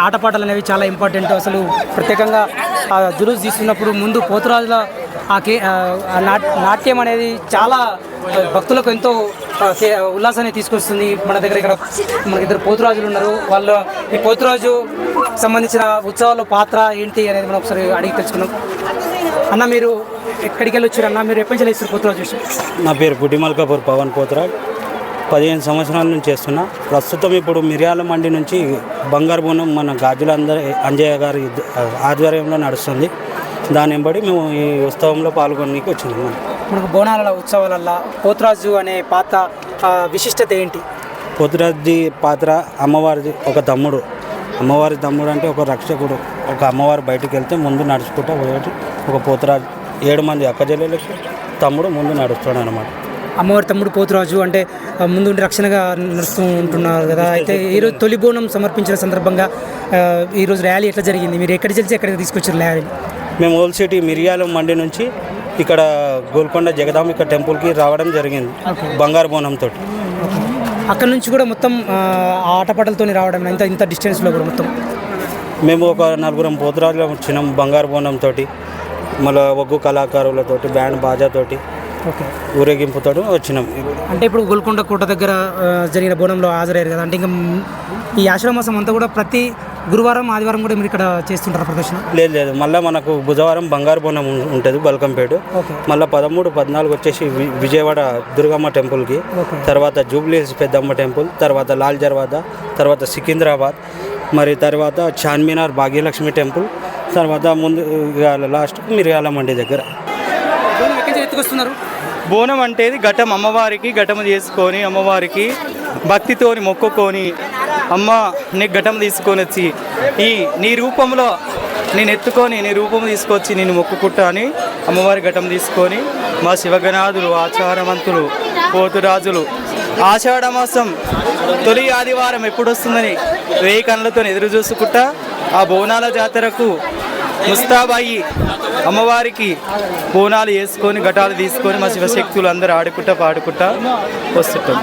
ఆటపాటలు అనేవి చాలా ఇంపార్టెంట్. అసలు ప్రత్యేకంగా జులూస్ తీస్తున్నప్పుడు ముందు పోతురాజుల నాట్యం అనేది చాలా భక్తులకు ఎంతో ఉల్లాసాన్ని తీసుకొస్తుంది. మన దగ్గర ఇక్కడ మనకి ఇద్దరు పోతురాజులు ఉన్నారు. వాళ్ళు ఈ పోతురాజు సంబంధించిన ఉత్సవాల్లో పాత్ర ఏంటి అనేది మనం ఒకసారి అడిగి తెలుసుకున్నాం. అన్న, మీరు ఎక్కడికి వెళ్ళి వచ్చారు అన్న? మీరు ఎప్పటి నుంచి వేస్తారు పోతురాజు? నా పేరు గుడిమల్కాపూర్ పవన్ పోతురాజ్. 15 సంవత్సరాల నుంచి చేస్తున్నా. ప్రస్తుతం ఇప్పుడు మిర్యాల మండి నుంచి బంగారు బోనం మన గాజుల అంజయ్య గారి ఆధ్వర్యంలో నడుస్తుంది. దాని వెంబడి మేము ఈ ఉత్సవంలో పాల్గొనడానికి వచ్చినాము. మనకు బోనాల ఉత్సవాలల్లో పోతురాజు అనే పాత్ర విశిష్టత ఏంటి? పోతురాజు పాత్ర అమ్మవారిది ఒక తమ్ముడు. అమ్మవారి తమ్ముడు అంటే ఒక రక్షకుడు. ఒక అమ్మవారు బయటకు వెళ్తే ముందు నడుచుకుంటూ పోయేటి ఒక పోతురాజు. 7 మంది అక్కజల్లెలకి తమ్ముడు ముందు నడుస్తాడు అన్నమాట. అమ్మవారి తమ్ముడు పోతురాజు అంటే ముందు రక్షణగా నడుస్తూ ఉంటున్నారు కదా. అయితే ఈరోజు తొలి బోనం సమర్పించిన సందర్భంగా ఈరోజు ర్యాలీ ఎట్లా జరిగింది? మీరు ఎక్కడికి తెలిసి ఎక్కడికి తీసుకొచ్చారు ర్యాలీ? మేము ఓల్డ్ సిటీ మిర్యాల మండి నుంచి ఇక్కడ గోల్కొండ జగదాంబిక టెంపుల్కి రావడం జరిగింది బంగారు బోనంతో. అక్కడ నుంచి కూడా మొత్తం ఆటపాటలతో రావడం ఇంత డిస్టెన్స్లో కూడా మొత్తం మేము ఒక 4 పోతురాజులు వచ్చినాం బంగారు బోనంతో. మళ్ళీ ఒగ్గు కళాకారులతోటి బ్యాండ్ బాజాతోటి ఊరేగింపుతో వచ్చినాం. అంటే ఇప్పుడు గోల్కొండ కోట దగ్గర జరిగిన బోనంలో హాజరయ్యారు కదా. అంటే ఇంకా ఈ ఆశ్రమాసం అంతా కూడా ప్రతి గురువారం ఆదివారం కూడా మీరు ఇక్కడ చేస్తుంటారు ప్రదర్శన? లేదు, మళ్ళీ మనకు బుధవారం బంగారు బోనం ఉంటుంది బల్కంపేట. మళ్ళీ 13, 14 వచ్చేసి విజయవాడ దుర్గమ్మ టెంపుల్కి, తర్వాత జూబ్లీహిల్స్ పెద్దమ్మ టెంపుల్, తర్వాత లాల్ దర్వాజా, తర్వాత సికింద్రాబాద్, మరి తర్వాత చార్మినార్ భాగ్యలక్ష్మి టెంపుల్, తర్వాత ముందు లాస్ట్కు మిర్యాల మండి దగ్గర. బోనం అంటే ఘటం, అమ్మవారికి ఘటం చేసుకొని అమ్మవారికి భక్తితోని మొక్కుకొని, అమ్మ నీ ఘటం తీసుకొని వచ్చి నీ రూపంలో నేను ఎత్తుకొని నీ రూపం తీసుకొచ్చి నేను మొక్కుకుంటా అని అమ్మవారి ఘటం తీసుకొని మా శివగణాదులు ఆచారవంతులు పోతురాజులు ఆషాఢ మాసం తొలి ఆదివారం ఎప్పుడు వస్తుందని 1000 కళ్ళతో ఎదురు చూసుకుంటా ఆ బోనాల జాతరకు ముస్తాబాయి అమ్మవారికి బోనాలు వేసుకొని ఘటాలు తీసుకొని మా శివశక్తులు అందరూ ఆడుకుంటా పాడుకుంటా వస్తుంటాం.